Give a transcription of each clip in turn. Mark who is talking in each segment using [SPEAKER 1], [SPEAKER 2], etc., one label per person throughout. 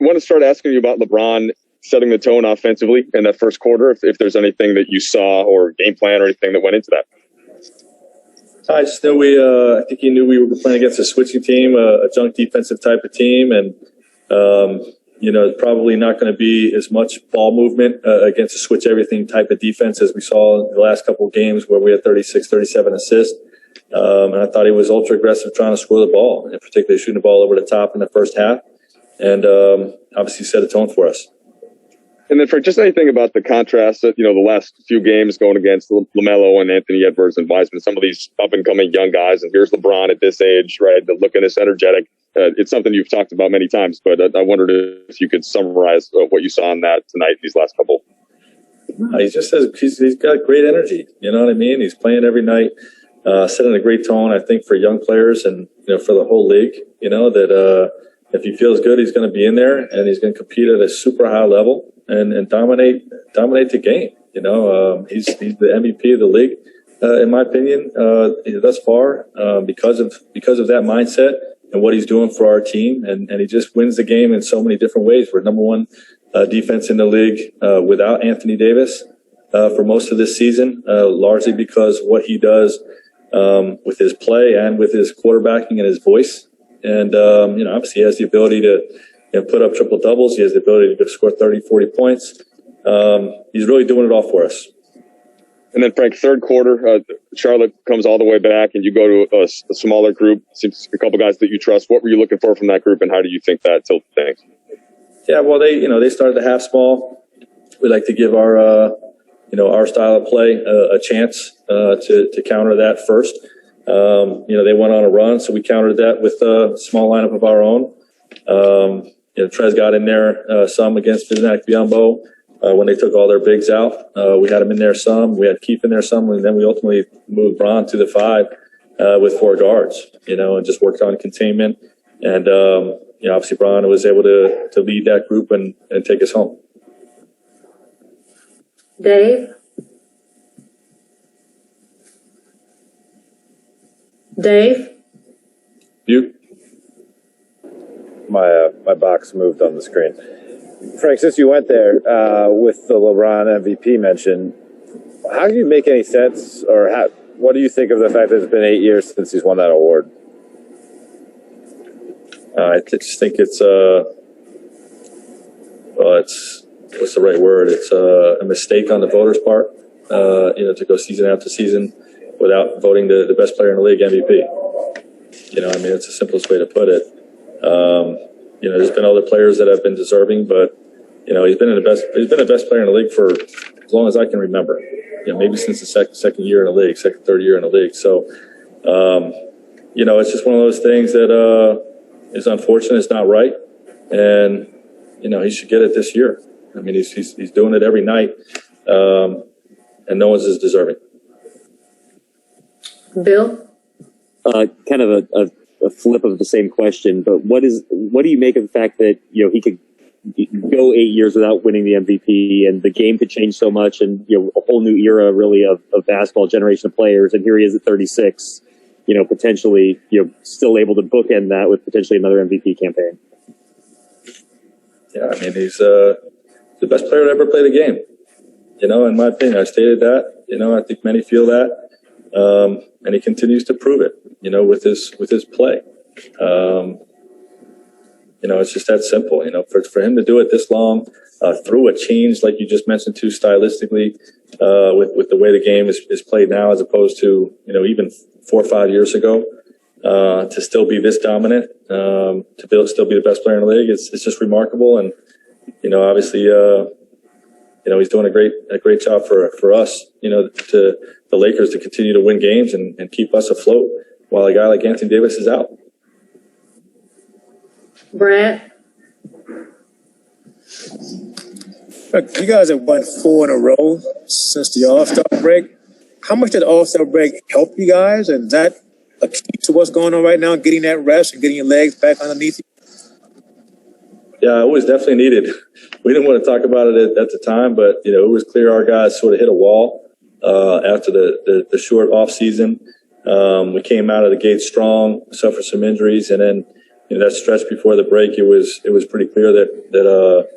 [SPEAKER 1] want to start asking you about LeBron setting the tone offensively in that first quarter, if there's anything that you saw or game plan or anything that went into that.
[SPEAKER 2] I just know I think he knew we were playing against a switching team, a junk defensive type of team, and probably not going to be as much ball movement against a switch everything type of defense as we saw in the last couple of games where we had 36, 37 assists. And I thought he was ultra aggressive trying to score the ball, and particularly shooting the ball over the top in the first half, and obviously set a tone for us.
[SPEAKER 1] And then for just anything about the contrast that, the last few games going against LaMelo and Anthony Edwards and Wiseman, some of these up-and-coming young guys, and here's LeBron at this age, right, looking this energetic. It's something you've talked about many times, but I wondered if you could summarize what you saw in that tonight, these last couple.
[SPEAKER 2] He just says he's got great energy. You know what I mean? He's playing every night, setting a great tone, I think, for young players and, for the whole league, that if he feels good, he's going to be in there and he's going to compete at a super high level and dominate the game. He's the MVP of the league, in my opinion, thus far, because of that mindset and what he's doing for our team. And he just wins the game in so many different ways. We're number one defense in the league without Anthony Davis for most of this season, largely because what he does with his play and with his quarterbacking and his voice. And, obviously he has the ability to put up triple doubles. He has the ability to score 30, 40 points. He's really doing it all for us.
[SPEAKER 1] And then, Frank, third quarter, Charlotte comes all the way back, and you go to a smaller group. Seems a couple guys that you trust. What were you looking for from that group, and how do you think that tilted things? Yeah, well,
[SPEAKER 2] they started the half small. We like to give our style of play a chance to counter that first. They went on a run, so we countered that with a small lineup of our own. Trez got in there some against Viznak Biombo when they took all their bigs out. We had him in there some. We had Keith in there some, and then we ultimately moved Bron to the 5 with 4 guards, and just worked on containment. And, obviously Bron was able to lead that group and take us home.
[SPEAKER 3] Dave?
[SPEAKER 2] You?
[SPEAKER 4] My box moved on the screen. Frank, since you went there with the LeBron MVP mention, how do you make any sense, or what do you think of the fact that it's been 8 years since he's won that award?
[SPEAKER 2] I just think it's what's the right word? It's a mistake on the voters' part, to go season after season without voting the best player in the league MVP. It's the simplest way to put it. There's been other players that have been deserving, but he's been the best player in the league for as long as I can remember. Maybe since the second year in the league, third year in the league. So, it's just one of those things that is unfortunate. It's not right, and he should get it this year. He's doing it every night, and no one's as deserving.
[SPEAKER 3] Bill?
[SPEAKER 5] Kind of a flip of the same question, but what do you make of the fact that he could go 8 years without winning the MVP, and the game could change so much, and a whole new era really of basketball, generation of players, and here he is at 36, potentially still able to bookend that with potentially another MVP campaign.
[SPEAKER 2] Yeah, he's the best player to ever play the game. In my opinion, I stated that. I think many feel that, and he continues to prove it. With his play. It's just that simple. For him to do it this long, through a change like you just mentioned too, stylistically, with the way the game is played now as opposed to even 4 or 5 years ago, to still be this dominant, to still be the best player in the league, it's just remarkable. And obviously, he's doing a great job for us. To the Lakers to continue to win games and keep us afloat while a guy like Anthony Davis is out.
[SPEAKER 3] Brad?
[SPEAKER 6] You guys have won 4 in a row since the All-Star break. How much did the All-Star break help you guys? And is that a key to what's going on right now, getting that rest and getting your legs back underneath you?
[SPEAKER 2] Yeah, it was definitely needed. We didn't want to talk about it at the time, but, it was clear our guys sort of hit a wall after the short off season. We came out of the gate strong, suffered some injuries, and then that stretch before the break, it was pretty clear that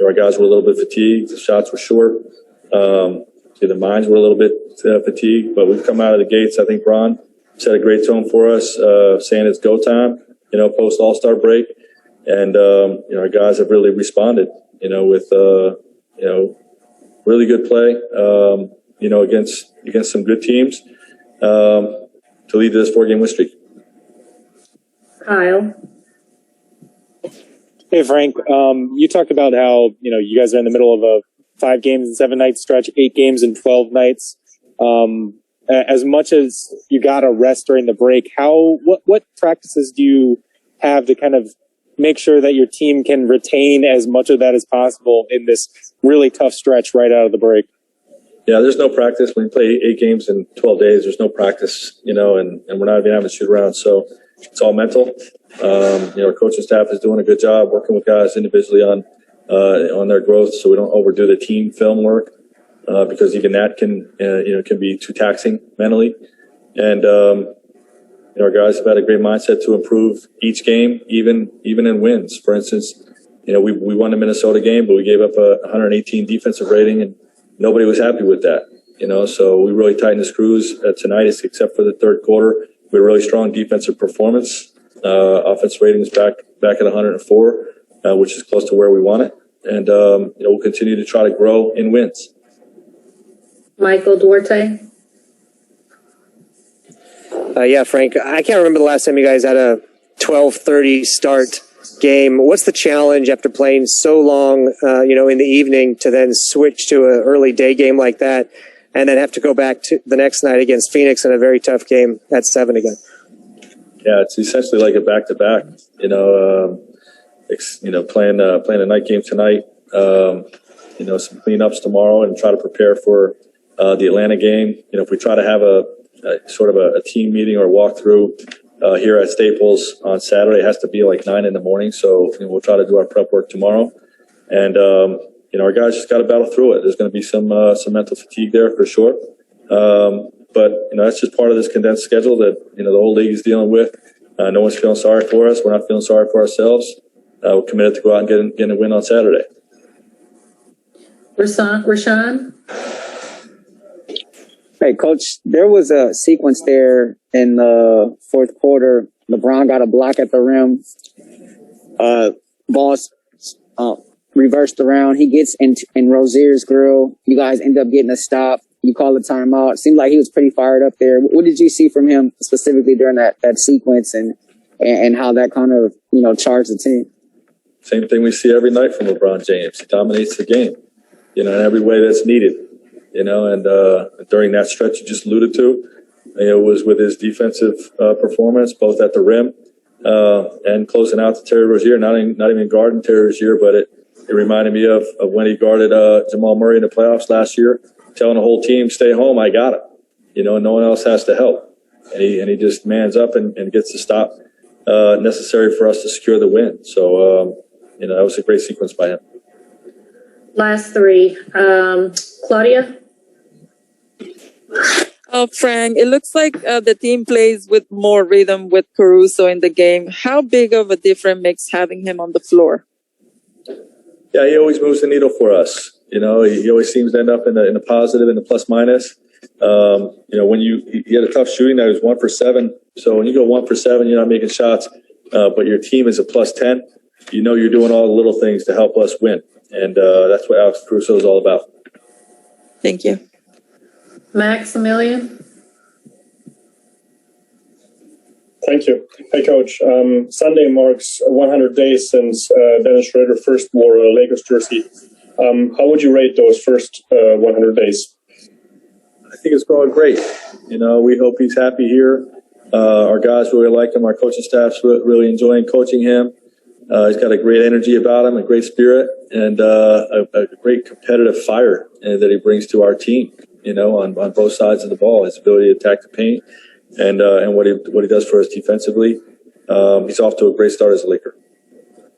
[SPEAKER 2] our guys were a little bit fatigued. The shots were short. The minds were a little bit fatigued, but we've come out of the gates. I think Bron set a great tone for us, saying it's go time, post All-Star break. And, our guys have really responded, with, really good play, against some good teams, to lead to this 4-game win streak.
[SPEAKER 3] Kyle.
[SPEAKER 7] Hey, Frank. You talked about how, you guys are in the middle of a 5 games and 7 night stretch, 8 games and 12 nights. As much as you got to rest during the break, what practices do you have to kind of make sure that your team can retain as much of that as possible in this really tough stretch right out of the break?
[SPEAKER 2] Yeah, there's no practice. When you play 8 games in 12 days, there's no practice, and we're not even having to shoot around. So it's all mental. Our coaching staff is doing a good job working with guys individually on their growth, so we don't overdo the team film work, because even that can be too taxing mentally. And our guys have had a great mindset to improve each game, even in wins. For instance, we won the Minnesota game, but we gave up a 118 defensive rating, and nobody was happy with that. So we really tightened the screws tonight, except for the third quarter. We had a really strong defensive performance. Offense rating is back at 104, which is close to where we want it. And we'll continue to try to grow in wins.
[SPEAKER 3] Michael Duarte.
[SPEAKER 8] Yeah, Frank, I can't remember the last time you guys had a 12:30 start game. What's the challenge after playing so long, in the evening, to then switch to an early day game like that and then have to go back to the next night against Phoenix in a very tough game at 7 again?
[SPEAKER 2] Yeah, it's essentially like a back-to-back, playing a night game tonight, some cleanups tomorrow, and try to prepare for the Atlanta game. If we try to have a sort of a team meeting or walkthrough here at Staples on Saturday, it has to be like 9 in the morning. So we'll try to do our prep work tomorrow, and our guys just got to battle through it. There's going to be some mental fatigue there for sure, but that's just part of this condensed schedule that the whole league is dealing with. No one's feeling sorry for us. We're not feeling sorry for ourselves. We're committed to go out and get a win on Saturday.
[SPEAKER 3] Rashawn.
[SPEAKER 9] Hey, Coach, there was a sequence there in the fourth quarter. LeBron got a block at the rim. Boss reversed around. He gets in Rozier's grill. You guys end up getting a stop. You call a timeout. It seemed like he was pretty fired up there. What did you see from him specifically during that sequence and how that kind of, charged the team?
[SPEAKER 2] Same thing we see every night from LeBron James. He dominates the game, in every way that's needed. And during that stretch you just alluded to, it was with his defensive performance, both at the rim and closing out to Terry Rozier, not even guarding Terry Rozier, but it reminded me of when he guarded Jamal Murray in the playoffs last year, telling the whole team, stay home, I got it. No one else has to help. And he just mans up and gets the stop necessary for us to secure the win. So, that was a great sequence by him.
[SPEAKER 3] Last 3. Claudia?
[SPEAKER 10] Frank, it looks like the team plays with more rhythm with Caruso in the game. How big of a difference makes having him on the floor?
[SPEAKER 2] Yeah, he always moves the needle for us. He always seems to end up in the positive and the plus minus. When he had a tough shooting, that was 1 for 7. So when you go 1 for 7, you're not making shots, but your team is a plus 10. You're doing all the little things to help us win. And that's what Alex Caruso is all about.
[SPEAKER 10] Thank you.
[SPEAKER 3] Maximilian?
[SPEAKER 11] Thank you. Hey, Coach. Sunday marks 100 days since Dennis Schröder first wore a Lakers jersey. How would you rate those first 100 days?
[SPEAKER 2] I think it's going great. We hope he's happy here. Our guys really like him. Our coaching staff's really enjoying coaching him. He's got a great energy about him, a great spirit, and a great competitive fire that he brings to our team. On both sides of the ball, his ability to attack the paint, and what he does for us defensively. He's off to a great start as a Laker.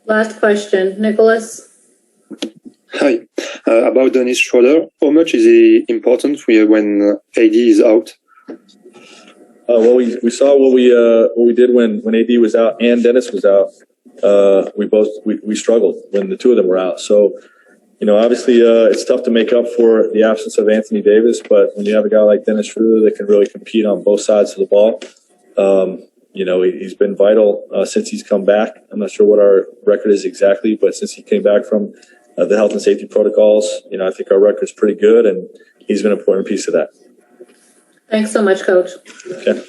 [SPEAKER 3] Last question, Nicholas.
[SPEAKER 12] Hi. About Dennis Schröder, how much is he important when AD is out?
[SPEAKER 2] Well, we saw what we did when AD was out and Dennis was out. We struggled when the two of them were out. So, obviously it's tough to make up for the absence of Anthony Davis, but when you have a guy like Dennis Schröder that can really compete on both sides of the ball, he's been vital since he's come back. I'm not sure what our record is exactly, but since he came back from the health and safety protocols, I think our record's pretty good, and he's been an important piece of that.
[SPEAKER 3] Thanks so much, Coach.
[SPEAKER 2] Okay.